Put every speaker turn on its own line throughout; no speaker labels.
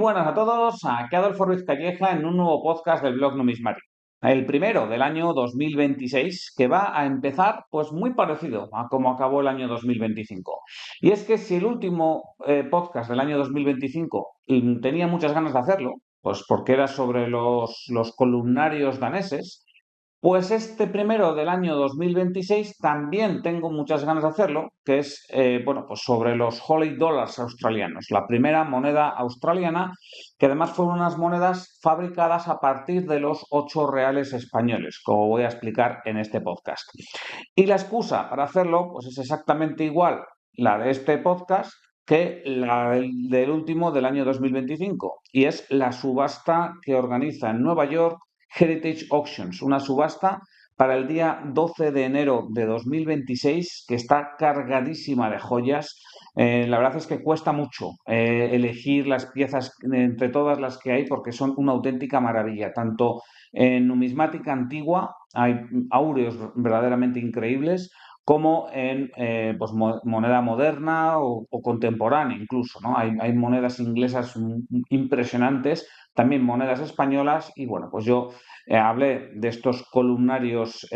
buenas a todos, aquí Adolfo Ruiz Calleja en un nuevo podcast del blog Numismático. El primero del año 2026 que va a empezar pues muy parecido a como acabó el año 2025. Y es que si el último podcast del año 2025 tenía muchas ganas de hacerlo, pues porque era sobre los columnarios daneses, pues este primero del año 2026 también tengo muchas ganas de hacerlo, que es pues sobre los Holy Dollars australianos, la primera moneda australiana, que además fueron unas monedas fabricadas a partir de los 8 reales españoles, como voy a explicar en este podcast. Y la excusa para hacerlo, pues es exactamente igual la de este podcast que la del último del año 2025, y es la subasta que organiza en Nueva York Heritage Auctions, una subasta para el día 12 de enero de 2026 que está cargadísima de joyas. La verdad es que cuesta mucho elegir las piezas entre todas las que hay porque son una auténtica maravilla. Tanto en numismática antigua hay áureos verdaderamente increíbles, como en moneda moderna o contemporánea incluso, ¿no? Hay monedas inglesas impresionantes, también monedas españolas y bueno, pues yo hablé de estos columnarios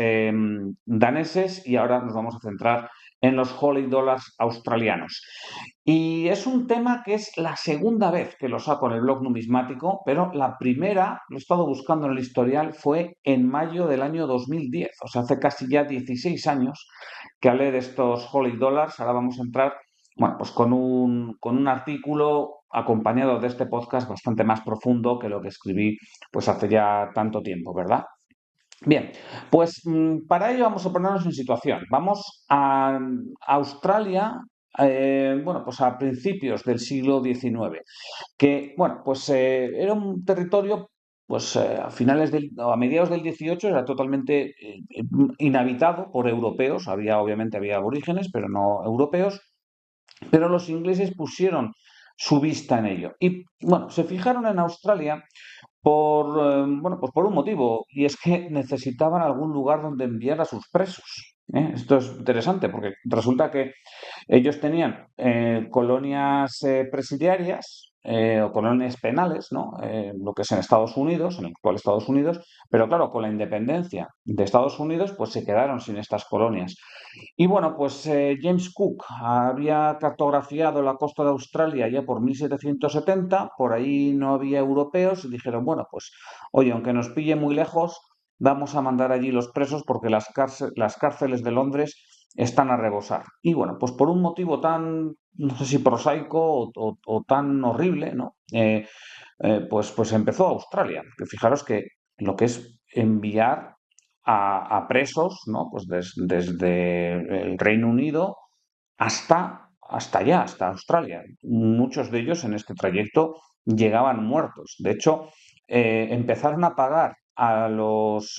daneses y ahora nos vamos a centrar en los Holy Dollars australianos. Y es un tema que es la segunda vez que lo saco en el blog numismático, pero la primera, lo he estado buscando en el historial, fue en mayo del año 2010, o sea, hace casi ya 16 años que hablé de estos Holy Dollars. Ahora vamos a entrar, bueno, pues con un artículo acompañado de este podcast bastante más profundo que lo que escribí pues hace ya tanto tiempo, ¿verdad? Bien, pues para ello vamos a ponernos en situación. Vamos a Australia, bueno, pues a principios del siglo XIX, que, bueno, pues era un territorio, pues a mediados del 18 era totalmente inhabitado por europeos. Obviamente había aborígenes, pero no europeos, pero los ingleses pusieron su vista en ello. Y, bueno, se fijaron en Australia pues por un motivo, y es que necesitaban algún lugar donde enviar a sus presos. ¿Eh? Esto es interesante porque resulta que ellos tenían colonias presidiarias o colonias penales, ¿no? Lo que es en Estados Unidos, en el actual Estados Unidos, pero claro, con la independencia de Estados Unidos, pues se quedaron sin estas colonias. Y bueno, pues James Cook había cartografiado la costa de Australia ya por 1770, por ahí no había europeos y dijeron, bueno, pues oye, aunque nos pille muy lejos, vamos a mandar allí los presos porque las cárceles de Londres están a rebosar. Y bueno, pues por un motivo tan, no sé si prosaico o tan horrible, ¿no? Pues empezó Australia. Que fijaros que lo que es enviar a presos, ¿no? Pues desde el Reino Unido hasta allá, hasta Australia. Muchos de ellos en este trayecto llegaban muertos. De hecho, empezaron a pagar pues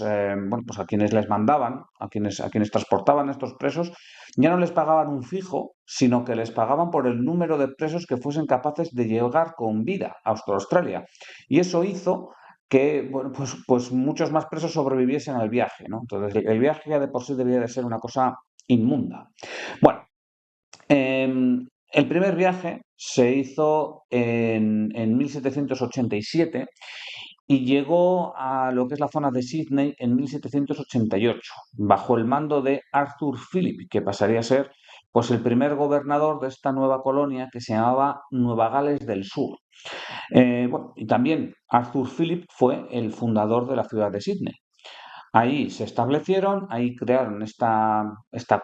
a quienes les mandaban, a quienes transportaban estos presos, ya no les pagaban un fijo, sino que les pagaban por el número de presos que fuesen capaces de llegar con vida a Australia. Y eso hizo que bueno, pues muchos más presos sobreviviesen al viaje, ¿no? Entonces, el viaje ya de por sí debía de ser una cosa inmunda. Bueno, el primer viaje se hizo en 1787 y llegó a lo que es la zona de Sydney en 1788, bajo el mando de Arthur Phillip, que pasaría a ser pues el primer gobernador de esta nueva colonia que se llamaba Nueva Gales del Sur. Bueno, y también Arthur Phillip fue el fundador de la ciudad de Sydney. Ahí se establecieron, ahí crearon esta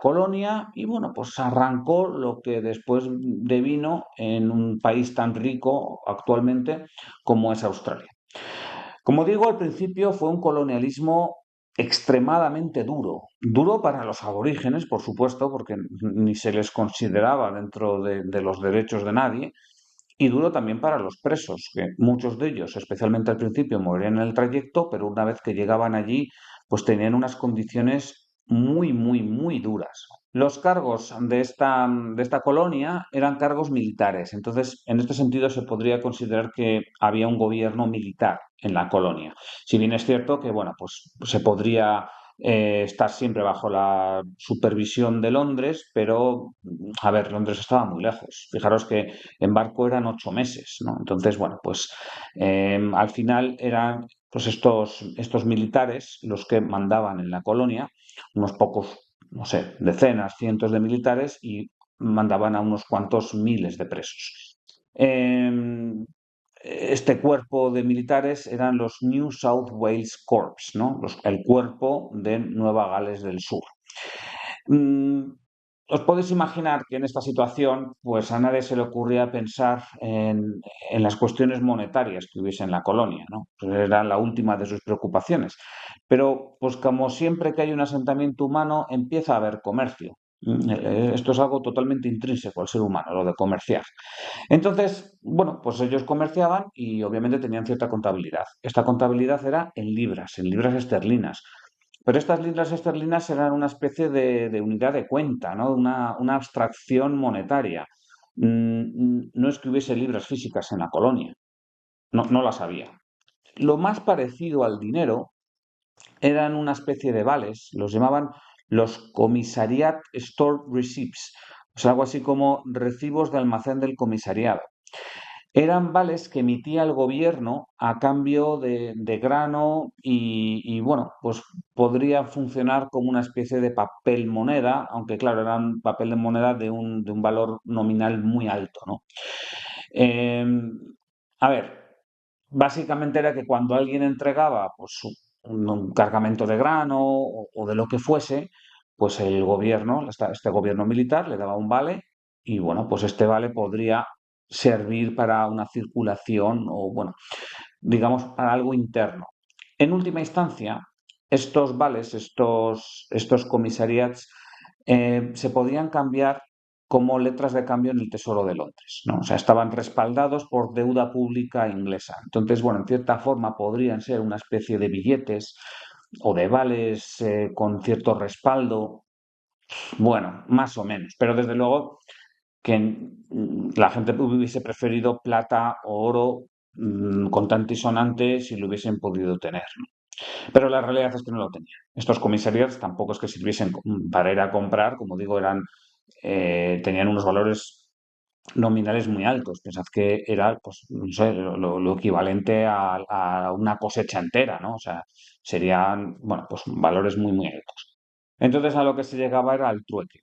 colonia y bueno, pues arrancó lo que después devino en un país tan rico actualmente como es Australia. Como digo, al principio fue un colonialismo extremadamente duro. Duro para los aborígenes, por supuesto, porque ni se les consideraba dentro de los derechos de nadie. Y duro también para los presos, que muchos de ellos, especialmente al principio, morían en el trayecto, pero una vez que llegaban allí, pues tenían unas condiciones muy, muy, muy duras. Los cargos de esta colonia eran cargos militares, entonces en este sentido se podría considerar que había un gobierno militar en la colonia. Si bien es cierto que, bueno, pues se podría estar siempre bajo la supervisión de Londres, pero, a ver, Londres estaba muy lejos. Fijaros que en barco eran 8 meses, ¿no? Entonces, bueno, pues al final eran pues estos militares los que mandaban en la colonia, unos pocos, no sé, decenas, cientos de militares y mandaban a unos cuantos miles de presos. Este cuerpo de militares eran los New South Wales Corps, ¿no? El cuerpo de Nueva Gales del Sur. Mm, Os podéis imaginar que en esta situación, pues a nadie se le ocurría pensar en las cuestiones monetarias que hubiese en la colonia, ¿no? Pues era la última de sus preocupaciones. Pero, pues como siempre que hay un asentamiento humano, empieza a haber comercio. Esto es algo totalmente intrínseco al ser humano, lo de comerciar. Entonces, bueno, pues ellos comerciaban y obviamente tenían cierta contabilidad. Esta contabilidad era en libras esterlinas. Pero estas libras esterlinas eran una especie de unidad de cuenta, ¿no? Una abstracción monetaria. No es que hubiese libras físicas en la colonia, no las había. Lo más parecido al dinero eran una especie de vales, los llamaban los Commissariat Store Receipts, o sea, algo así como recibos de almacén del comisariado. Eran vales que emitía el gobierno a cambio de grano bueno, pues podría funcionar como una especie de papel moneda, aunque claro, eran papel de moneda de un valor nominal muy alto, ¿no? Eh, a ver, básicamente era que cuando alguien entregaba pues, un cargamento de grano o de lo que fuese, pues el gobierno, este gobierno militar, le daba un vale y bueno, pues este vale podría servir para una circulación o bueno, digamos, para algo interno. En última instancia, estos vales, estos comisariats, se podían cambiar como letras de cambio en el Tesoro de Londres, ¿no? O sea, estaban respaldados por deuda pública inglesa. Entonces, bueno, en cierta forma podrían ser una especie de billetes o de vales con cierto respaldo, bueno, más o menos, pero desde luego que la gente hubiese preferido plata o oro contante y sonante si lo hubiesen podido tener, ¿no? Pero la realidad es que no lo tenían. Estos comisariados tampoco es que sirviesen para ir a comprar, como digo, tenían unos valores nominales muy altos. Pensad que era, pues, no sé, lo equivalente a una cosecha entera, ¿no? O sea, serían, bueno, pues valores muy, muy altos. Entonces a lo que se llegaba era al trueque.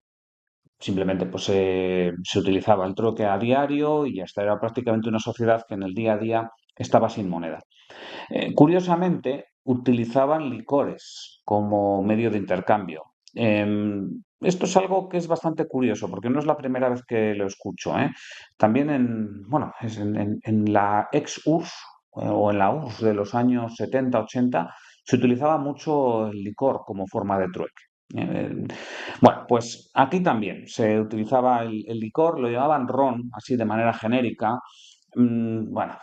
Simplemente pues se utilizaba el troque a diario y hasta era prácticamente una sociedad que en el día a día estaba sin moneda. Curiosamente, utilizaban licores como medio de intercambio. Esto es algo que es bastante curioso porque no es la primera vez que lo escucho, ¿eh? También bueno, en la ex-URSS o en la URSS de los años 70-80 se utilizaba mucho el licor como forma de trueque. Eh, bueno, pues aquí también se utilizaba el licor, lo llamaban ron, así de manera genérica. Bueno,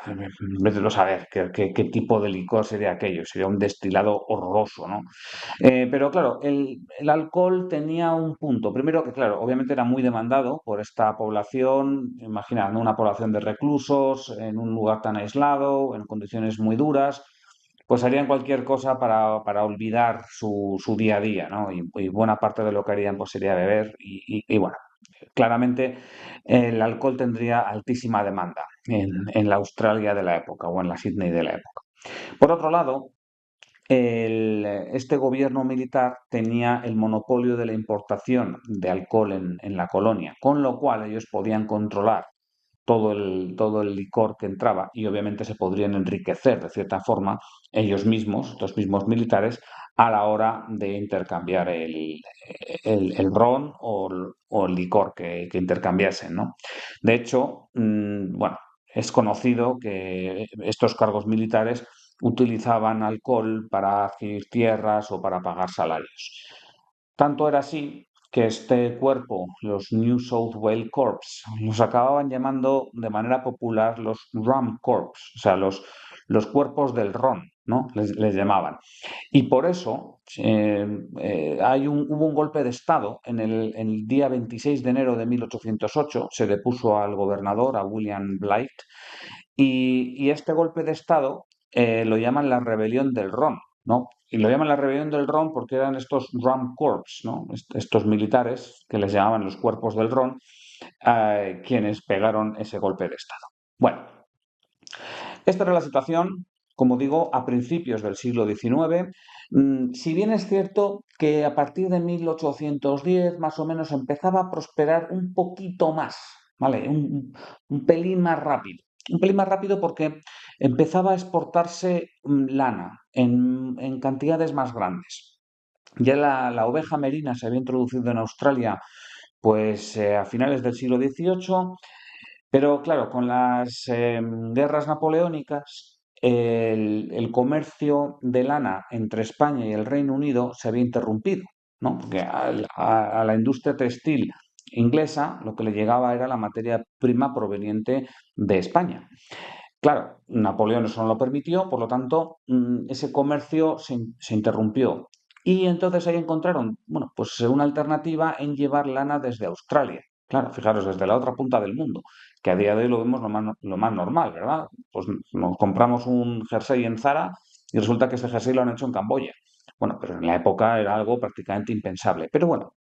vete a saber qué tipo de licor sería aquello, sería un destilado horroroso, ¿no? Pero claro, el alcohol tenía un punto. Primero que, claro, obviamente era muy demandado por esta población, imaginad, ¿no? Una población de reclusos, en un lugar tan aislado, en condiciones muy duras, pues harían cualquier cosa para olvidar su día a día, ¿no? Y buena parte de lo que harían pues sería beber y bueno, claramente el alcohol tendría altísima demanda en la Australia de la época o en la Sydney de la época. Por otro lado, este gobierno militar tenía el monopolio de la importación de alcohol en la colonia, con lo cual ellos podían controlar todo el licor que entraba y obviamente se podrían enriquecer de cierta forma ellos mismos, los mismos militares, a la hora de intercambiar el ron o el licor que intercambiasen, ¿no? De hecho, bueno, es conocido que estos cargos militares utilizaban alcohol para adquirir tierras o para pagar salarios. Tanto era así que este cuerpo, los New South Wales Corps, los acababan llamando de manera popular los Rum Corps, o sea, los cuerpos del ron, ¿no? Les llamaban. Y por eso hubo un golpe de Estado en el día 26 de enero de 1808, se depuso al gobernador, a William Blight, y este golpe de Estado lo llaman la rebelión del ron, ¿no? y lo llaman la rebelión del Ron porque eran estos Rum Corps, ¿no? Estos militares que les llamaban los cuerpos del Ron, quienes pegaron ese golpe de Estado. Bueno, esta era la situación, como digo, a principios del siglo XIX. Si bien es cierto que a partir de 1810 más o menos empezaba a prosperar un poquito más, ¿vale? Un pelín más rápido. Un pelín más rápido porque empezaba a exportarse lana en cantidades más grandes. Ya la oveja merina se había introducido en Australia pues a finales del siglo XVIII, pero claro, con las guerras napoleónicas, el comercio de lana entre España y el Reino Unido se había interrumpido, ¿no? Porque a la industria textil inglesa lo que le llegaba era la materia prima proveniente de España. Claro, Napoleón eso no lo permitió, por lo tanto, ese comercio se interrumpió. Y entonces ahí encontraron, bueno, pues una alternativa en llevar lana desde Australia. Claro, fijaros, desde la otra punta del mundo, que a día de hoy lo vemos lo más normal, ¿verdad? Pues nos compramos un jersey en Zara y resulta que ese jersey lo han hecho en Camboya. Bueno, pero en la época era algo prácticamente impensable. Pero bueno,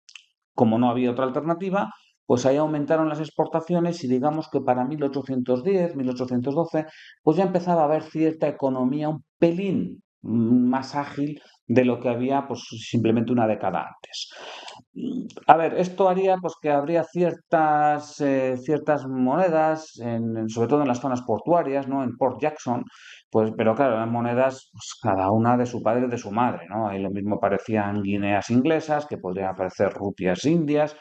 como no había otra alternativa, pues ahí aumentaron las exportaciones y digamos que para 1810, 1812, pues ya empezaba a haber cierta economía un pelín más ágil de lo que había pues simplemente una década antes. A ver, esto haría pues que habría ciertas monedas, sobre todo en las zonas portuarias, ¿no? En Port Jackson, pues, pero claro, eran monedas pues, cada una de su padre y de su madre, ¿no? Ahí lo mismo aparecían guineas inglesas, que podrían aparecer rupias indias,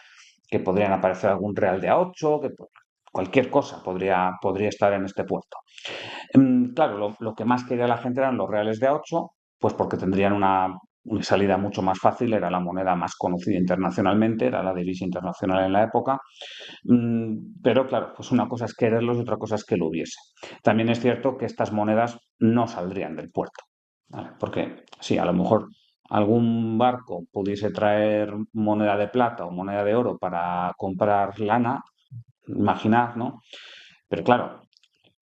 que podrían aparecer algún real de A8, cualquier cosa podría estar en este puerto. Claro, lo que más quería la gente eran los reales de A8, pues porque tendrían una salida mucho más fácil, era la moneda más conocida internacionalmente, era la divisa internacional en la época. Pero claro, pues una cosa es quererlos y otra cosa es que lo hubiese. También es cierto que estas monedas no saldrían del puerto, ¿vale? Porque sí, a lo mejor algún barco pudiese traer moneda de plata o moneda de oro para comprar lana, imaginad, ¿no? Pero claro,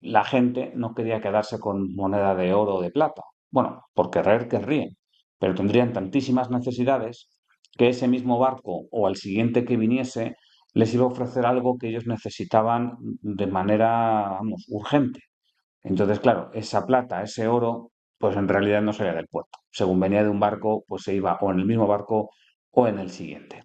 la gente no quería quedarse con moneda de oro o de plata. Bueno, por querer querrían, pero tendrían tantísimas necesidades que ese mismo barco o al siguiente que viniese les iba a ofrecer algo que ellos necesitaban de manera, vamos, urgente. Entonces, claro, esa plata, ese oro, pues en realidad no salía del puerto. Según venía de un barco, pues se iba o en el mismo barco o en el siguiente.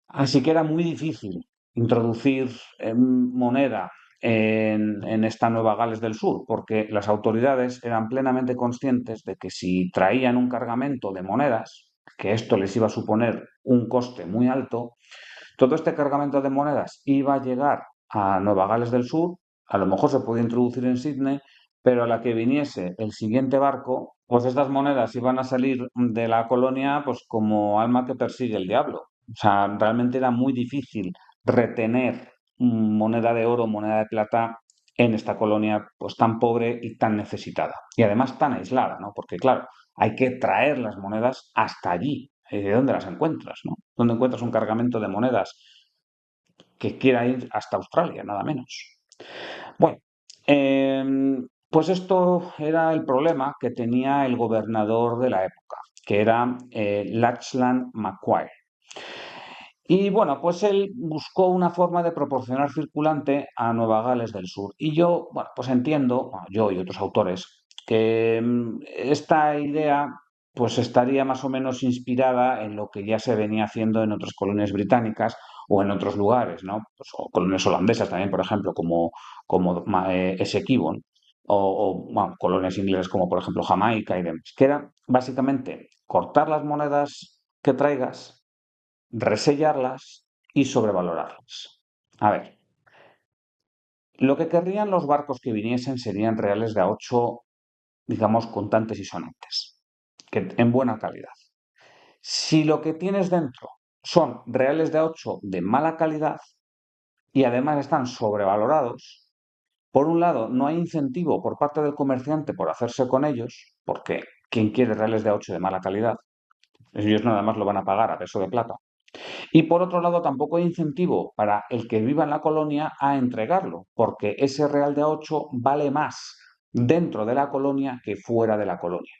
Así que era muy difícil introducir moneda en esta Nueva Gales del Sur, porque las autoridades eran plenamente conscientes de que si traían un cargamento de monedas, que esto les iba a suponer un coste muy alto, todo este cargamento de monedas iba a llegar a Nueva Gales del Sur, a lo mejor se podía introducir en Sídney, pero a la que viniese el siguiente barco, pues estas monedas iban a salir de la colonia pues como alma que persigue el diablo. O sea, realmente era muy difícil retener moneda de oro, moneda de plata en esta colonia pues tan pobre y tan necesitada. Y además tan aislada, ¿no? Porque claro, hay que traer las monedas hasta allí. ¿De dónde las encuentras, no? ¿Dónde encuentras un cargamento de monedas que quiera ir hasta Australia, nada menos? Bueno, pues esto era el problema que tenía el gobernador de la época, que era Lachlan Macquarie. Y bueno, pues él buscó una forma de proporcionar circulante a Nueva Gales del Sur. Y yo, bueno, pues entiendo, bueno, yo y otros autores, que esta idea pues estaría más o menos inspirada en lo que ya se venía haciendo en otras colonias británicas o en otros lugares, ¿no? Pues, o colonias holandesas también, por ejemplo, como Essequibo, bueno, colonias inglesas como por ejemplo Jamaica y demás, que era básicamente cortar las monedas que traigas, resellarlas y sobrevalorarlas. A ver, lo que querrían los barcos que viniesen serían reales de A8, digamos, contantes y sonantes, que en buena calidad. Si lo que tienes dentro son reales de A8 de mala calidad y además están sobrevalorados, por un lado, no hay incentivo por parte del comerciante por hacerse con ellos, porque ¿quién quiere reales de A8 de mala calidad? Ellos nada más lo van a pagar a peso de plata. Y por otro lado, tampoco hay incentivo para el que viva en la colonia a entregarlo, porque ese real de A8 vale más dentro de la colonia que fuera de la colonia.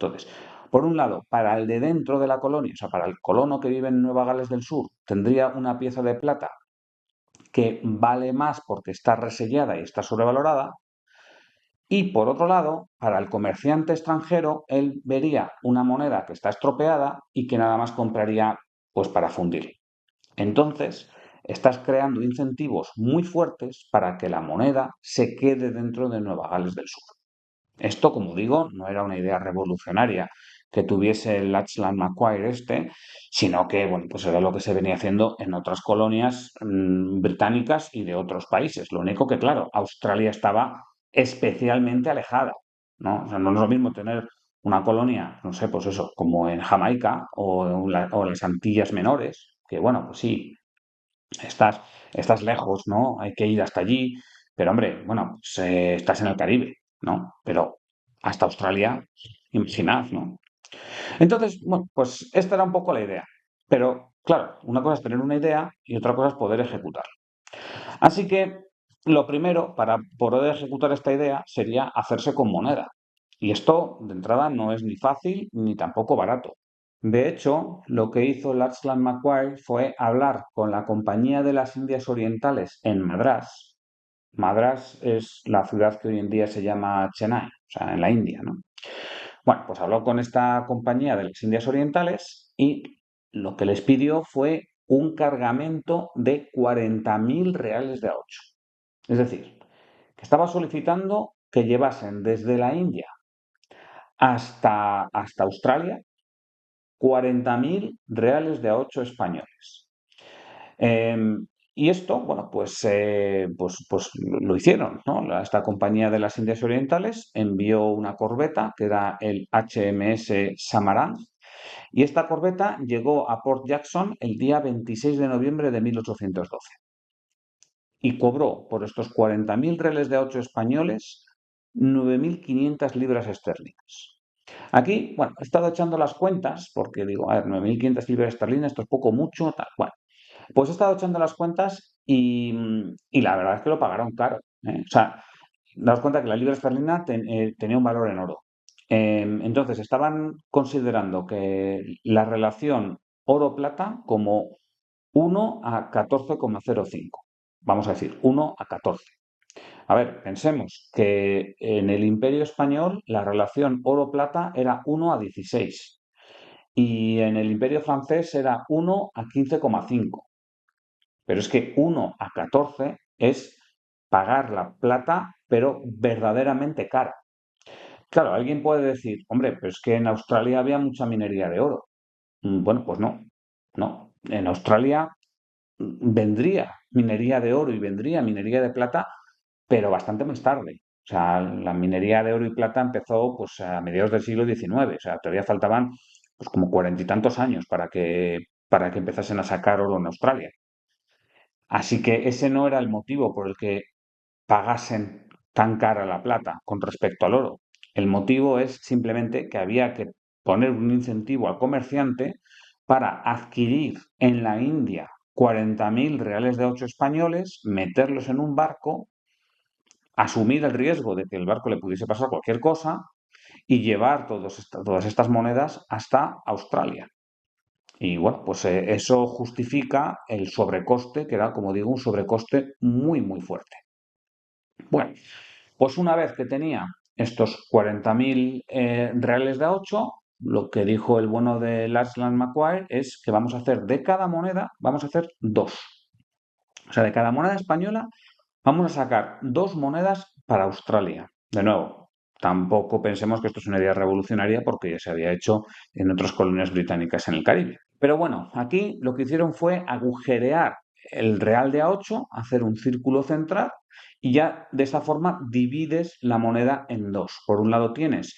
Entonces, por un lado, para el de dentro de la colonia, o sea, para el colono que vive en Nueva Gales del Sur, tendría una pieza de plata que vale más porque está resellada y está sobrevalorada. Y por otro lado, para el comerciante extranjero, él vería una moneda que está estropeada y que nada más compraría pues para fundir. Entonces, estás creando incentivos muy fuertes para que la moneda se quede dentro de Nueva Gales del Sur. Esto, como digo, no era una idea revolucionaria que tuviese el Lachlan Macquarie sino que, bueno, pues era lo que se venía haciendo en otras colonias británicas y de otros países. Lo único que, claro, Australia estaba especialmente alejada, ¿no? O sea, no es lo mismo tener una colonia, no sé, pues eso, como en Jamaica o las Antillas Menores, que, bueno, pues sí, estás, estás lejos, ¿no? Hay que ir hasta allí, pero hombre, bueno, pues, estás en el Caribe, ¿no? Pero hasta Australia, imaginad, ¿no? Entonces, bueno, pues esta era un poco la idea. Pero, claro, una cosa es tener una idea y otra cosa es poder ejecutar. Así que lo primero para poder ejecutar esta idea sería hacerse con moneda. Y esto, de entrada, no es ni fácil ni tampoco barato. De hecho, lo que hizo Lachlan Macquarie fue hablar con la Compañía de las Indias Orientales en Madrás. Madrás es la ciudad que hoy en día se llama Chennai, o sea, en la India, ¿no? Bueno, pues habló con esta compañía de las Indias Orientales y lo que les pidió fue un cargamento de 40.000 reales de A8. Es decir, que estaba solicitando que llevasen desde la India hasta Australia 40.000 reales de A8 españoles. Y esto, bueno, pues lo hicieron, ¿no? Esta compañía de las Indias Orientales envió una corbeta que era el HMS Samarang y esta corbeta llegó a Port Jackson el día 26 de noviembre de 1812 y cobró por estos 40.000 reales de A8 españoles 9.500 libras esterlinas. Aquí, bueno, he estado echando las cuentas porque digo, a ver, 9.500 libras esterlinas, esto es poco, mucho, tal. Bueno, pues he estado echando las cuentas y la verdad es que lo pagaron caro, ¿eh? O sea, daos cuenta que la libra esterlina tenía un valor en oro. Entonces, estaban considerando que la relación oro-plata como 1:14,05. Vamos a decir, 1:14. A ver, pensemos que en el Imperio Español la relación oro-plata era 1:16 y en el Imperio francés era 1:15,5. Pero es que 1:14 es pagar la plata, pero verdaderamente cara. Claro, alguien puede decir, hombre, pero es que en Australia había mucha minería de oro. Bueno, pues no, no. En Australia vendría minería de oro y vendría minería de plata, pero bastante más tarde. O sea, la minería de oro y plata empezó pues a mediados del siglo XIX. O sea, todavía faltaban pues como 40 y tantos años para que empezasen a sacar oro en Australia. Así que ese no era el motivo por el que pagasen tan cara la plata con respecto al oro. El motivo es simplemente que había que poner un incentivo al comerciante para adquirir en la India 40.000 reales de 8 españoles, meterlos en un barco, asumir el riesgo de que el barco le pudiese pasar cualquier cosa y llevar todas estas monedas hasta Australia. Y bueno, pues eso justifica el sobrecoste, que era, como digo, un sobrecoste muy, muy fuerte. Bueno, pues una vez que tenía estos 40.000 reales de A8, lo que dijo el bueno de Lachlan Macquarie es que vamos a hacer de cada moneda, vamos a hacer dos. O sea, de cada moneda española vamos a sacar dos monedas para Australia. De nuevo, tampoco pensemos que esto es una idea revolucionaria porque ya se había hecho en otras colonias británicas en el Caribe. Pero bueno, aquí lo que hicieron fue agujerear el real de A8, hacer un círculo central y ya de esa forma divides la moneda en dos. Por un lado tienes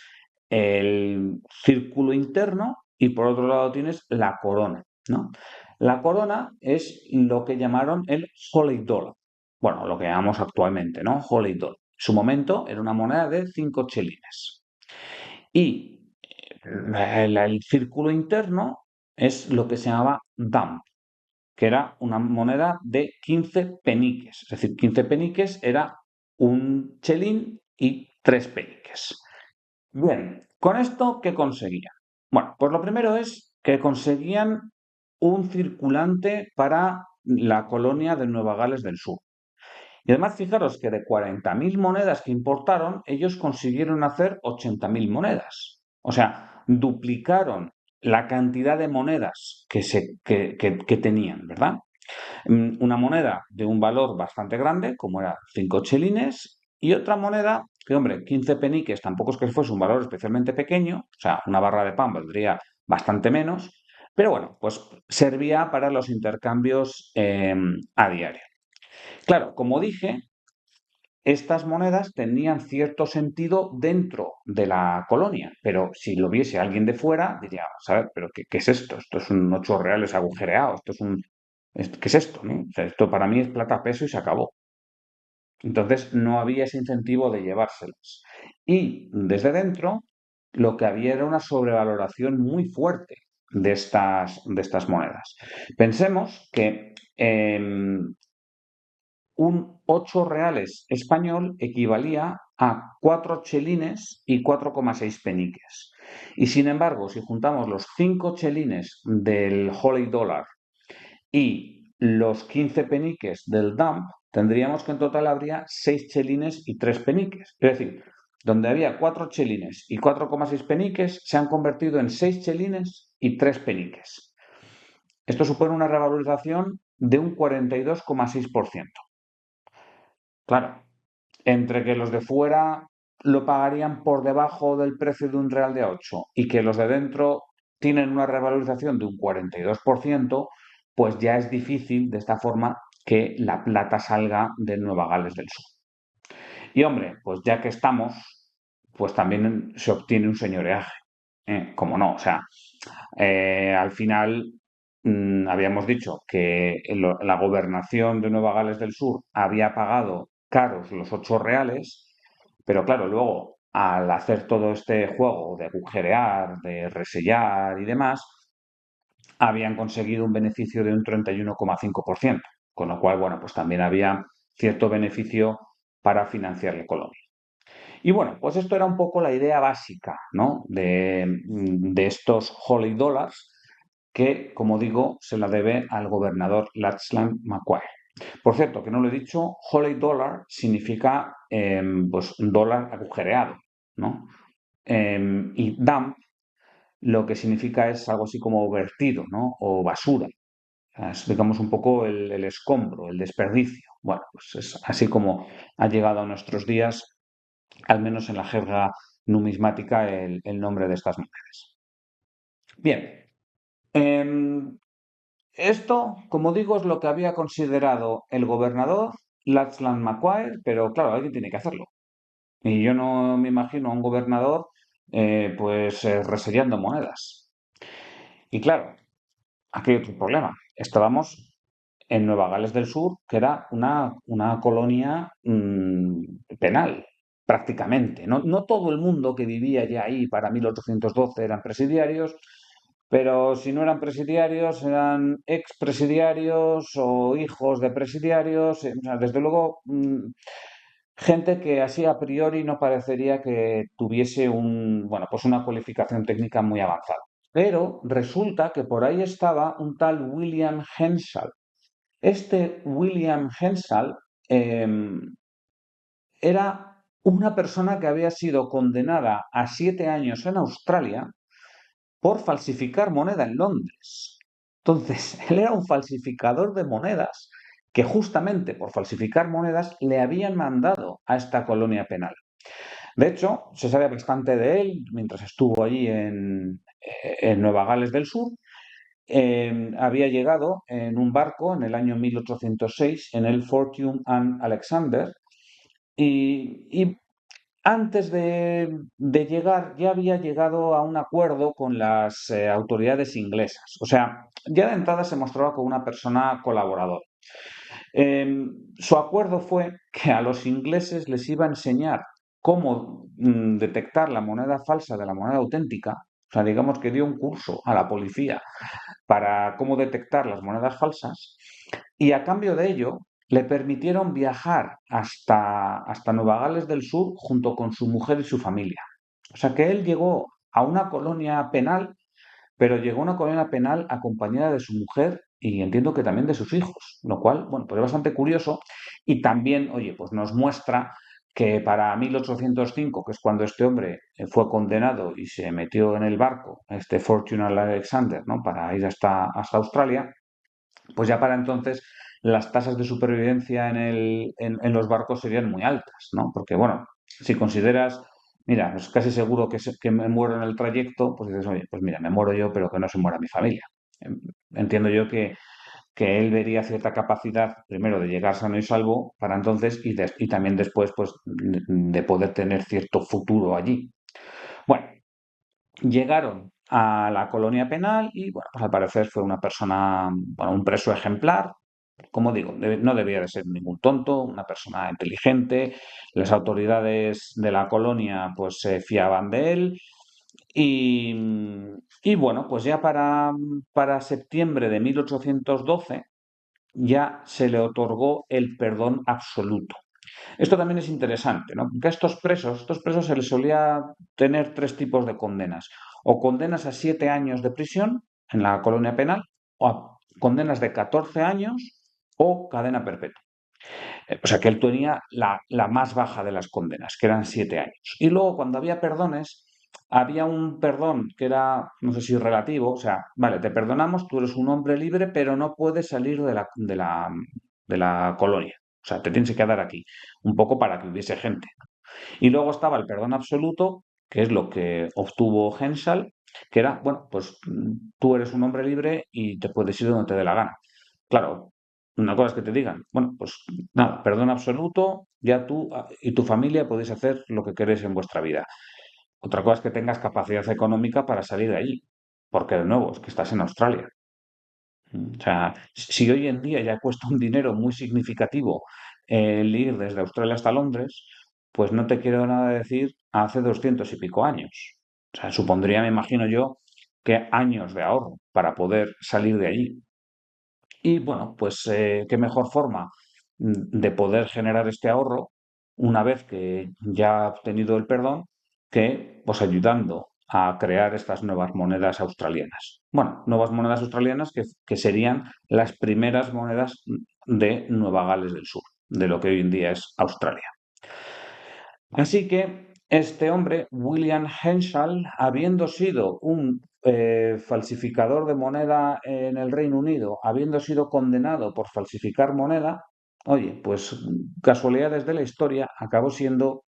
el círculo interno y por otro lado tienes la corona, ¿no? La corona es lo que llamaron el Holy Dollar. Bueno, lo que llamamos actualmente, ¿no? Holy Dollar. En su momento era una moneda de 5 chelines. Y el círculo interno es lo que se llamaba dump, que era una moneda de 15 peniques. Es decir, 15 peniques era un chelín y 3 peniques. Bien, ¿Con esto qué conseguían? Bueno, pues lo primero es que conseguían un circulante para la colonia de Nueva Gales del Sur. Y además, fijaros que de 40.000 monedas que importaron, ellos consiguieron hacer 80.000 monedas. O sea, duplicaron la cantidad de monedas que tenían, ¿verdad? Una moneda de un valor bastante grande, como era 5 chelines, y otra moneda que, hombre, 15 peniques tampoco es que fuese un valor especialmente pequeño, o sea, una barra de pan valdría bastante menos, pero bueno, pues servía para los intercambios a diario. Claro, como dije, estas monedas tenían cierto sentido dentro de la colonia, pero si lo viese alguien de fuera, diría, ¿sabes? ¿Pero qué es esto? Esto es un 8 reales agujereado, ¿qué es esto? ¿No? O sea, esto para mí es plata peso y se acabó. Entonces no había ese incentivo de llevárselas. Y desde dentro lo que había era una sobrevaloración muy fuerte de estas monedas. Pensemos que un 8 reales español equivalía a 4 chelines y 4,6 peniques. Y sin embargo, si juntamos los 5 chelines del Holy Dollar y los 15 peniques del Dump, tendríamos que en total habría 6 chelines y 3 peniques. Es decir, donde había 4 chelines y 4,6 peniques, se han convertido en 6 chelines y 3 peniques. Esto supone una revalorización de un 42,6%. Claro, entre que los de fuera lo pagarían por debajo del precio de un real de 8 y que los de dentro tienen una revalorización de un 42%, pues ya es difícil de esta forma que la plata salga de Nueva Gales del Sur. Y hombre, pues ya que estamos, pues también se obtiene un señoreaje. Como no, o sea, al final habíamos dicho que la gobernación de Nueva Gales del Sur había pagado caros los 8 reales, pero claro, luego al hacer todo este juego de agujerear, de resellar y demás, habían conseguido un beneficio de un 31,5%, con lo cual, bueno, pues también había cierto beneficio para financiar la colonia. Y bueno, pues esto era un poco la idea básica, ¿no? de estos Holy Dollars, que, como digo, se la debe al gobernador Lachlan Macquarie. Por cierto, que no lo he dicho, Holy Dollar significa pues dólar agujereado, ¿no? Y dump lo que significa es algo así como vertido, ¿no? O basura. Es, digamos, un poco el escombro, el desperdicio. Bueno, pues es así como ha llegado a nuestros días, al menos en la jerga numismática, el nombre de estas monedas. Bien, em, esto, como digo, es lo que había considerado el gobernador Lachlan Macquarie, pero claro, alguien tiene que hacerlo. Y yo no me imagino a un gobernador pues resellando monedas. Y claro, aquí hay otro problema. Estábamos en Nueva Gales del Sur, que era una colonia penal, prácticamente. No todo el mundo que vivía ya ahí para 1812 eran presidiarios, pero si no eran presidiarios, eran expresidiarios o hijos de presidiarios. O sea, desde luego, gente que así a priori no parecería que tuviese bueno, pues una cualificación técnica muy avanzada. Pero resulta que por ahí estaba un tal William Henshaw. Este William Henshaw era una persona que había sido condenada a 7 años en Australia por falsificar moneda en Londres. Entonces, él era un falsificador de monedas que justamente por falsificar monedas le habían mandado a esta colonia penal. De hecho, se sabe bastante de él mientras estuvo allí en Nueva Gales del Sur. Había llegado en un barco en el año 1806 en el Fortune and Alexander y antes de llegar ya había llegado a un acuerdo con las autoridades inglesas. O sea, ya de entrada se mostraba como una persona colaboradora. Su acuerdo fue que a los ingleses les iba a enseñar cómo detectar la moneda falsa de la moneda auténtica. O sea, digamos que dio un curso a la policía para cómo detectar las monedas falsas y a cambio de ello le permitieron viajar hasta Nueva Gales del Sur junto con su mujer y su familia. O sea que él llegó a una colonia penal, pero llegó a una colonia penal acompañada de su mujer y entiendo que también de sus hijos, lo cual, bueno, pues es bastante curioso y también, oye, pues nos muestra que para 1805, que es cuando este hombre fue condenado y se metió en el barco, este Fortune Alexander, ¿no? Para ir hasta Australia, pues ya para entonces las tasas de supervivencia en los barcos serían muy altas, ¿no? Porque, bueno, si consideras, mira, es casi seguro que me muero en el trayecto, pues dices, oye, pues mira, me muero yo, pero que no se muera mi familia. Entiendo yo que él vería cierta capacidad, primero, de llegar sano y salvo para entonces y también después, pues, de poder tener cierto futuro allí. Bueno, llegaron a la colonia penal y, bueno, pues al parecer fue una persona, bueno, un preso ejemplar. Como digo, no debía de ser ningún tonto, una persona inteligente. Las autoridades de la colonia, pues, se fiaban de él. Y, y bueno, pues ya para septiembre de 1812 ya se le otorgó el perdón absoluto. Esto también es interesante, ¿no? Porque a estos presos se les solía tener tres tipos de condenas. O condenas a 7 años de prisión en la colonia penal, o a condenas de 14 años o cadena perpetua. O sea que él tenía la más baja de las condenas, que eran 7 años. Y luego cuando había perdones, había un perdón que era, no sé si relativo, o sea, vale, te perdonamos, tú eres un hombre libre, pero no puedes salir de la colonia. O sea, te tienes que quedar aquí, un poco para que hubiese gente. Y luego estaba el perdón absoluto, que es lo que obtuvo Henshaw, que era, bueno, pues tú eres un hombre libre y te puedes ir donde te dé la gana. Claro, una cosa es que te digan, bueno, pues nada, perdón absoluto, ya tú y tu familia podéis hacer lo que queréis en vuestra vida. Otra cosa es que tengas capacidad económica para salir de allí, porque de nuevo, es que estás en Australia. O sea, si hoy en día ya cuesta un dinero muy significativo el ir desde Australia hasta Londres, pues no te quiero nada decir hace 200 y pico años. O sea, supondría, me imagino yo, que años de ahorro para poder salir de allí. Y bueno, pues qué mejor forma de poder generar este ahorro una vez que ya ha obtenido el perdón que pues ayudando a crear estas nuevas monedas australianas. Bueno, nuevas monedas australianas que serían las primeras monedas de Nueva Gales del Sur, de lo que hoy en día es Australia. Así que este hombre, William Henshall, habiendo sido un falsificador de moneda en el Reino Unido, habiendo sido condenado por falsificar moneda, oye, pues casualidades de la historia, acabó siendo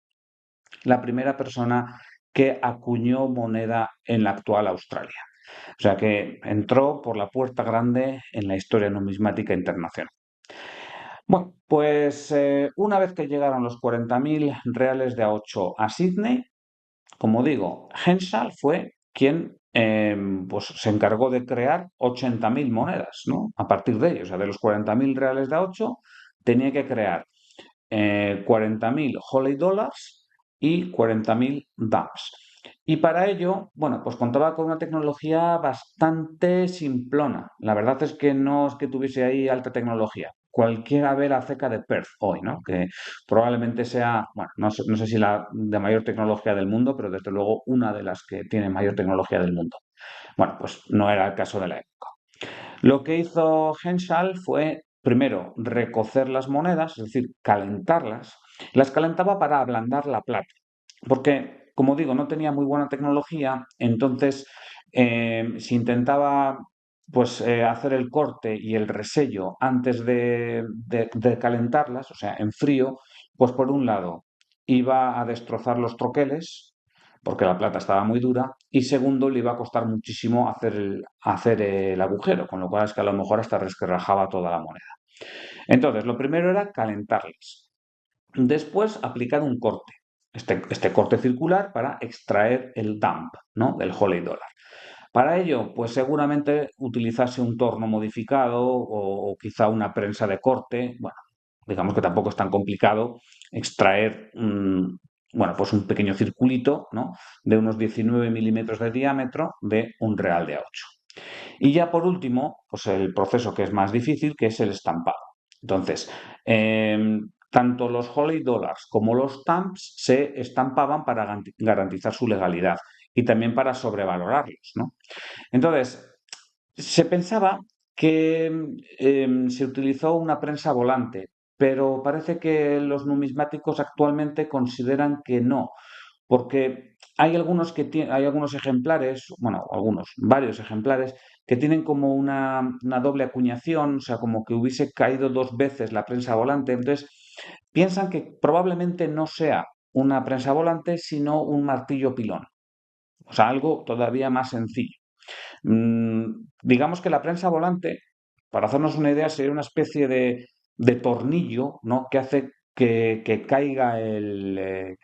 la primera persona que acuñó moneda en la actual Australia. O sea que entró por la puerta grande en la historia numismática internacional. Bueno, pues una vez que llegaron los 40.000 reales de A8 a Sydney, como digo, Henshaw fue quien pues se encargó de crear 80.000 monedas, ¿no? A partir de ellos, o sea, de los 40.000 reales de A8, tenía que crear 40.000 Holey Dollars y 40.000 dumps. Y para ello, bueno, pues contaba con una tecnología bastante simplona. La verdad es que no es que tuviese ahí alta tecnología. Cualquiera ve la ceca de Perth hoy, ¿no? Que probablemente sea, bueno, no sé si la de mayor tecnología del mundo, pero desde luego una de las que tiene mayor tecnología del mundo. Bueno, pues no era el caso de la época. Lo que hizo Henshall fue, primero, recocer las monedas, es decir, calentarlas. Las calentaba para ablandar la plata, porque, como digo, no tenía muy buena tecnología, entonces si intentaba pues hacer el corte y el resello antes de calentarlas, o sea, en frío, pues por un lado iba a destrozar los troqueles, porque la plata estaba muy dura, y segundo, le iba a costar muchísimo hacer el agujero, con lo cual es que a lo mejor hasta resquebrajaba toda la moneda. Entonces, lo primero era calentarlas. Después, aplicar un corte. Este corte circular para extraer el dump, ¿no? Del Holey Dollar. Para ello, pues seguramente utilizase un torno modificado o quizá una prensa de corte. Bueno, digamos que tampoco es tan complicado extraer bueno, pues un pequeño circulito, ¿no? De unos 19 milímetros de diámetro de un real de A8. Y ya por último, pues el proceso que es más difícil, que es el estampado. Entonces, tanto los Holy Dollars como los stamps se estampaban para garantizar su legalidad y también para sobrevalorarlos, ¿no? Entonces, se pensaba que se utilizó una prensa volante, pero parece que los numismáticos actualmente consideran que no, porque hay hay algunos ejemplares, bueno, varios ejemplares, que tienen como una doble acuñación, o sea, como que hubiese caído dos veces la prensa volante. Entonces, piensan que probablemente no sea una prensa volante, sino un martillo pilón, o sea, algo todavía más sencillo. Digamos que la prensa volante, para hacernos una idea, sería una especie de tornillo, ¿no? Que hace que caiga el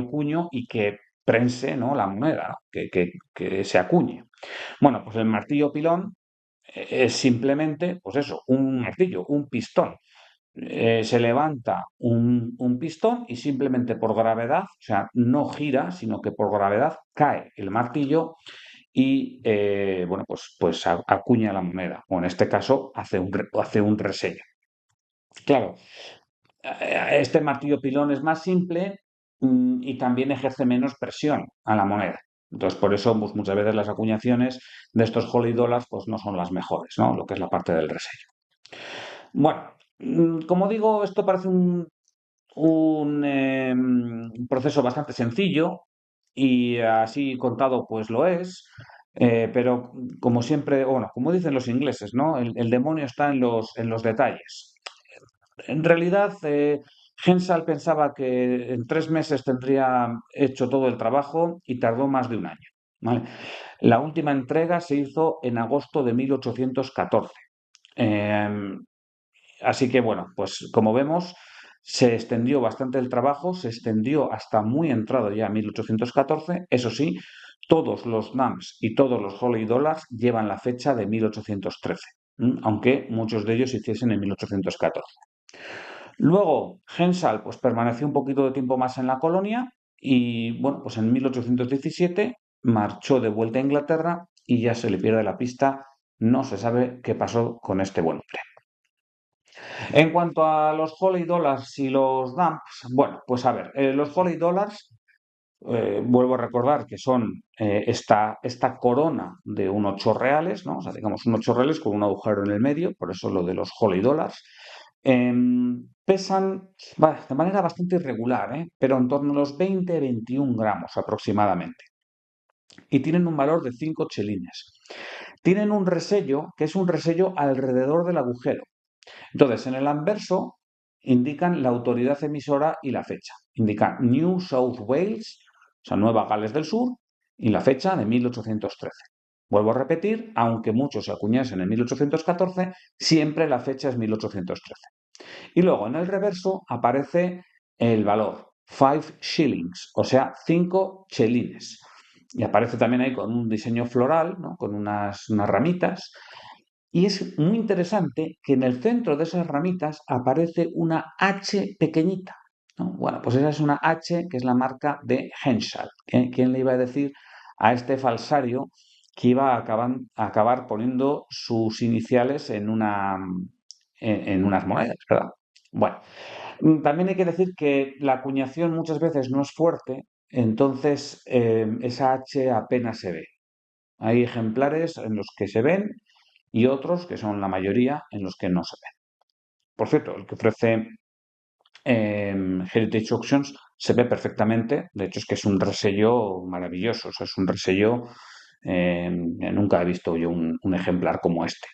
cuño y que prense, ¿no? La moneda, ¿no? Que se acuñe. Bueno, pues el martillo pilón es simplemente, pues eso, un martillo, un pistón. Se levanta un pistón y simplemente por gravedad, o sea, no gira, sino que por gravedad cae el martillo y bueno, pues acuña la moneda, o en este caso hace un resello. Claro, este martillo pilón es más simple y también ejerce menos presión a la moneda. Entonces, por eso pues, muchas veces las acuñaciones de estos Holy Dollars pues, no son las mejores, ¿no? Lo que es la parte del resello. Bueno, como digo, esto parece un proceso bastante sencillo y así contado pues lo es, pero como siempre, bueno, como dicen los ingleses, ¿no? El demonio está en los detalles. En realidad, Hensal pensaba que en 3 meses tendría hecho todo el trabajo y tardó más de un año. ¿Vale? La última entrega se hizo en agosto de 1814. Así que bueno, pues como vemos, se extendió bastante el trabajo, se extendió hasta muy entrado ya en 1814. Eso sí, todos los NAMs y todos los Holy Dollars llevan la fecha de 1813, aunque muchos de ellos se hiciesen en 1814. Luego, Hensal pues permaneció un poquito de tiempo más en la colonia y bueno, pues en 1817 marchó de vuelta a Inglaterra y ya se le pierde la pista. No se sabe qué pasó con este buen hombre. En cuanto a los Holy Dollars y los Dumps, bueno, pues a ver, los Holy Dollars, vuelvo a recordar que son esta corona de un 8 reales, ¿no? O sea, digamos un 8 reales con un agujero en el medio, por eso lo de los Holy Dollars. Pesan de manera bastante irregular, pero en torno a los 20-21 gramos aproximadamente. Y tienen un valor de 5 chelines. Tienen un resello que es un resello alrededor del agujero. Entonces, en el anverso indican la autoridad emisora y la fecha. Indican New South Wales, o sea, Nueva Gales del Sur, y la fecha de 1813. Vuelvo a repetir, aunque muchos se acuñasen en 1814, siempre la fecha es 1813. Y luego en el reverso aparece el valor, 5 shillings, o sea, 5 chelines. Y aparece también ahí con un diseño floral, ¿no? Con unas ramitas. Y es muy interesante que en el centro de esas ramitas aparece una H pequeñita, ¿no? Bueno, pues esa es una H que es la marca de Henschel. ¿Quién le iba a decir a este falsario que iba a acabar poniendo sus iniciales en unas monedas, ¿verdad? Bueno, también hay que decir que la acuñación muchas veces no es fuerte, entonces esa H apenas se ve. Hay ejemplares en los que se ven y otros, que son la mayoría, en los que no se ven. Por cierto, el que ofrece Heritage Auctions se ve perfectamente, de hecho es que es un resello maravilloso, o sea, es un resello, nunca he visto yo un ejemplar como este.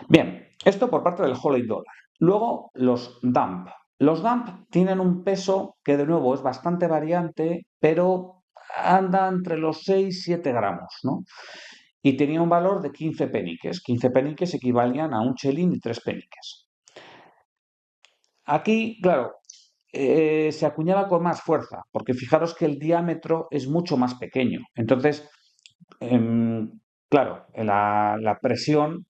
Bien, esto por parte del Holy Dollar. Luego los dump. Los dump tienen un peso que de nuevo es bastante variante, pero anda entre los 6-7 gramos, ¿no? Y tenía un valor de 15 peniques. 15 peniques equivalían a un chelín y 3 peniques. Aquí, claro, se acuñaba con más fuerza, porque fijaros que el diámetro es mucho más pequeño. Entonces, claro, la presión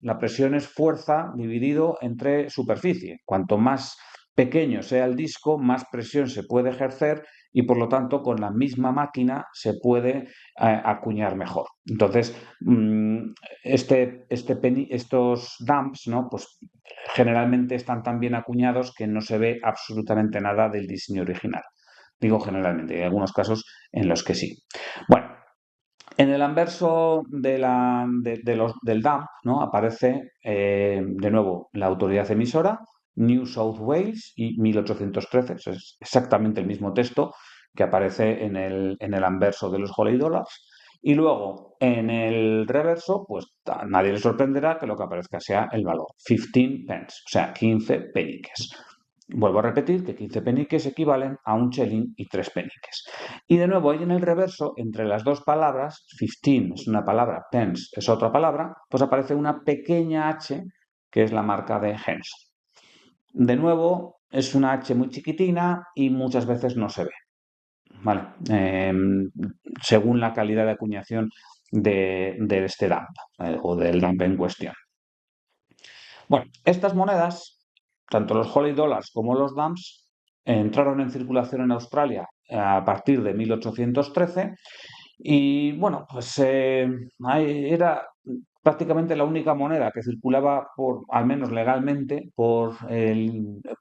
es fuerza dividido entre superficie. Cuanto más pequeño sea el disco, más presión se puede ejercer y por lo tanto con la misma máquina se puede acuñar mejor. Entonces, estos dumps, ¿no? Pues generalmente están tan bien acuñados que no se ve absolutamente nada del diseño original. Digo generalmente, hay algunos casos en los que sí. Bueno, en el anverso del dump, ¿no? Aparece de nuevo la autoridad emisora, New South Wales y 1813. Es exactamente el mismo texto que aparece en el anverso de los Holy Dollars. Y luego en el reverso, pues a nadie le sorprenderá que lo que aparezca sea el valor, 15 pence, o sea, 15 peniques. Vuelvo a repetir que 15 peniques equivalen a un chelín y 3 peniques. Y de nuevo, ahí en el reverso, entre las dos palabras, 15 es una palabra, pence es otra palabra, pues aparece una pequeña H, que es la marca de Henson. De nuevo, es una H muy chiquitina y muchas veces no se ve. ¿Vale? Según la calidad de acuñación de este dump o del dump en cuestión. Bueno, estas monedas, tanto los Holy Dollars como los dumps, entraron en circulación en Australia a partir de 1813 y bueno, pues era prácticamente la única moneda que circulaba al menos legalmente, por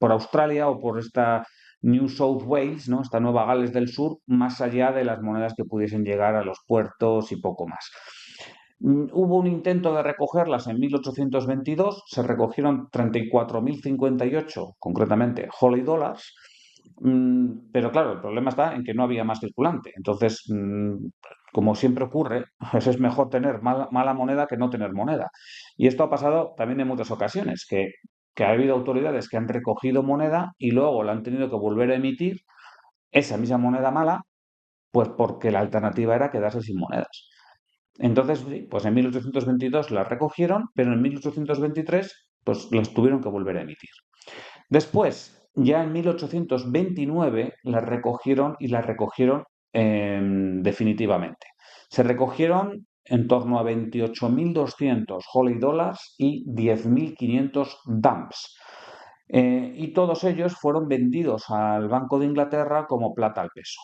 Australia o por esta New South Wales, ¿no? Esta Nueva Gales del Sur, más allá de las monedas que pudiesen llegar a los puertos y poco más. Hubo un intento de recogerlas en 1822, se recogieron 34.058, concretamente, Holy Dollars, pero claro, el problema está en que no había más circulante. Entonces, como siempre ocurre, pues es mejor tener mala moneda que no tener moneda. Y esto ha pasado también en muchas ocasiones, que ha habido autoridades que han recogido moneda y luego la han tenido que volver a emitir, esa misma moneda mala, pues porque la alternativa era quedarse sin monedas. Entonces, sí, pues en 1822 las recogieron, pero en 1823 pues las tuvieron que volver a emitir. Después, ya en 1829 las recogieron y las recogieron definitivamente. Se recogieron en torno a 28.200 Holy Dollars y 10.500 dumps. Y todos ellos fueron vendidos al Banco de Inglaterra como plata al peso.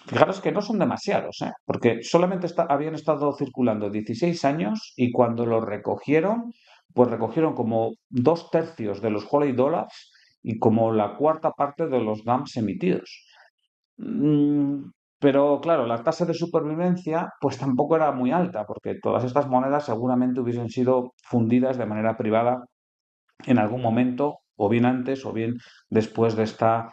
Fijaros que no son demasiados, porque solamente habían estado circulando 16 años y cuando los recogieron, pues recogieron como 2/3 de los Holy Dollars y como la cuarta parte de los dumps emitidos. Mm, pero claro, la tasa de supervivencia pues tampoco era muy alta, porque todas estas monedas seguramente hubiesen sido fundidas de manera privada en algún momento, o bien antes o bien después de esta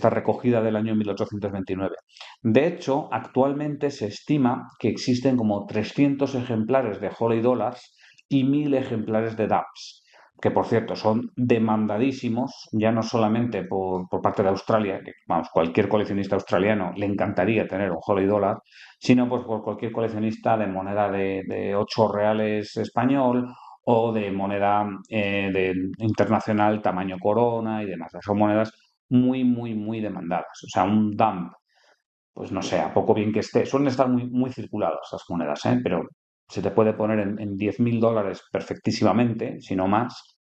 recogida del año 1829. De hecho, actualmente se estima que existen como 300 ejemplares de Holy Dollars y 1.000 ejemplares de DApps, que por cierto son demandadísimos, ya no solamente por parte de Australia, que vamos, cualquier coleccionista australiano le encantaría tener un Holy Dollar, sino pues por cualquier coleccionista de moneda de 8 reales español o de moneda internacional tamaño corona y demás. Son monedas muy, muy, muy demandadas. O sea, un dump, pues no sé, a poco bien que esté, suelen estar muy, muy circuladas esas monedas, pero se te puede poner en 10.000 dólares perfectísimamente, si no más.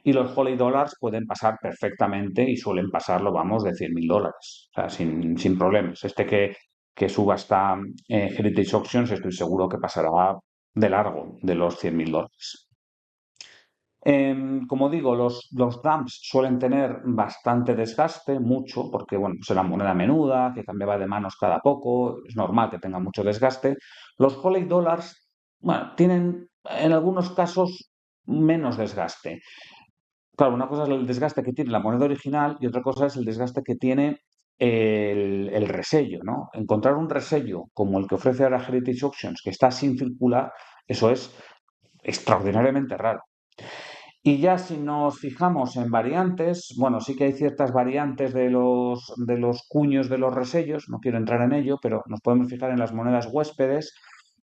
Y los Holy Dollars pueden pasar perfectamente y suelen pasarlo, vamos, de 100.000 dólares, o sea, sin problemas. Que suba hasta Heritage Auctions, estoy seguro que pasará de largo de los 100.000 dólares. Como digo, los dumps suelen tener bastante desgaste, mucho, porque bueno, pues era moneda menuda, que cambiaba de manos cada poco, es normal que tenga mucho desgaste. Los Holy Dollars, bueno, tienen en algunos casos menos desgaste. Claro, una cosa es el desgaste que tiene la moneda original y otra cosa es el desgaste que tiene el resello, ¿no? Encontrar un resello como el que ofrece ahora Heritage Auctions, que está sin circular, eso es extraordinariamente raro. Y ya si nos fijamos en variantes, bueno, sí que hay ciertas variantes de los cuños de los resellos, no quiero entrar en ello, pero nos podemos fijar en las monedas huéspedes.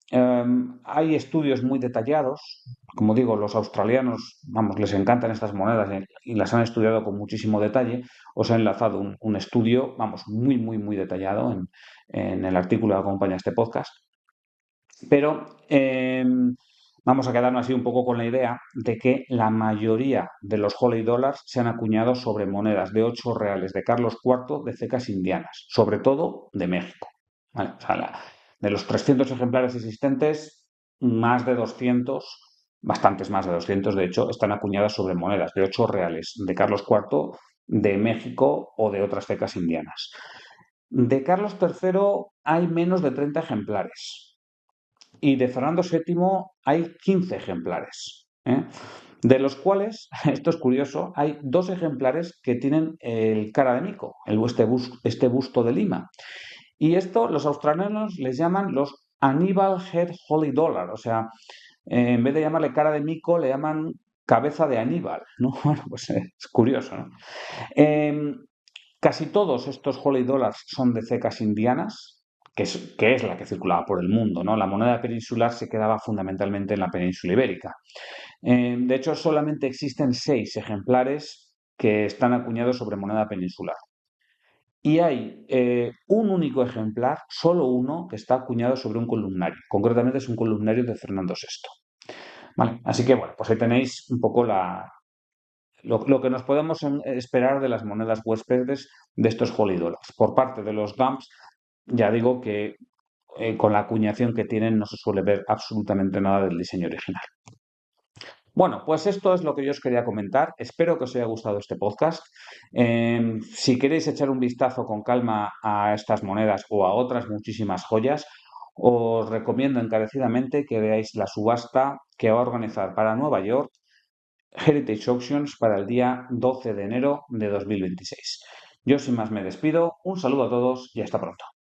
Hay estudios muy detallados, como digo, los australianos, vamos, les encantan estas monedas y las han estudiado con muchísimo detalle. Os he enlazado un estudio, vamos, muy, muy, muy detallado en el artículo que acompaña este podcast. Pero vamos a quedarnos así un poco con la idea de que la mayoría de los Holy Dollars se han acuñado sobre monedas de 8 reales de Carlos IV de cecas indianas, sobre todo de México. ¿Vale? O sea, de los 300 ejemplares existentes, más de 200, bastantes más de 200 de hecho, están acuñadas sobre monedas de 8 reales de Carlos IV de México o de otras cecas indianas. De Carlos III hay menos de 30 ejemplares y de Fernando VII hay 15 ejemplares, ¿eh? De los cuales, esto es curioso, hay 2 ejemplares que tienen el cara de mico, este busto de Lima. Y esto los australianos les llaman los Aníbal Head Holy Dollar, o sea, en vez de llamarle cara de mico, le llaman cabeza de Aníbal, ¿no? Bueno, pues es curioso, ¿no? Eh, Casi todos estos Holy Dollars son de cecas indianas, que es la que circulaba por el mundo, ¿no? La moneda peninsular se quedaba fundamentalmente en la península ibérica. De hecho, solamente existen 6 ejemplares que están acuñados sobre moneda peninsular. Y hay un único ejemplar, solo uno, que está acuñado sobre un columnario. Concretamente es un columnario de Fernando VI. Vale, así que bueno, pues ahí tenéis un poco lo que nos podemos esperar de las monedas huéspedes de estos Holy Dollars. Por parte de los dumps, ya digo que con la acuñación que tienen no se suele ver absolutamente nada del diseño original. Bueno, pues esto es lo que yo os quería comentar. Espero que os haya gustado este podcast. Si queréis echar un vistazo con calma a estas monedas o a otras muchísimas joyas, os recomiendo encarecidamente que veáis la subasta que va a organizar para Nueva York Heritage Auctions para el día 12 de enero de 2026. Yo sin más me despido. Un saludo a todos y hasta pronto.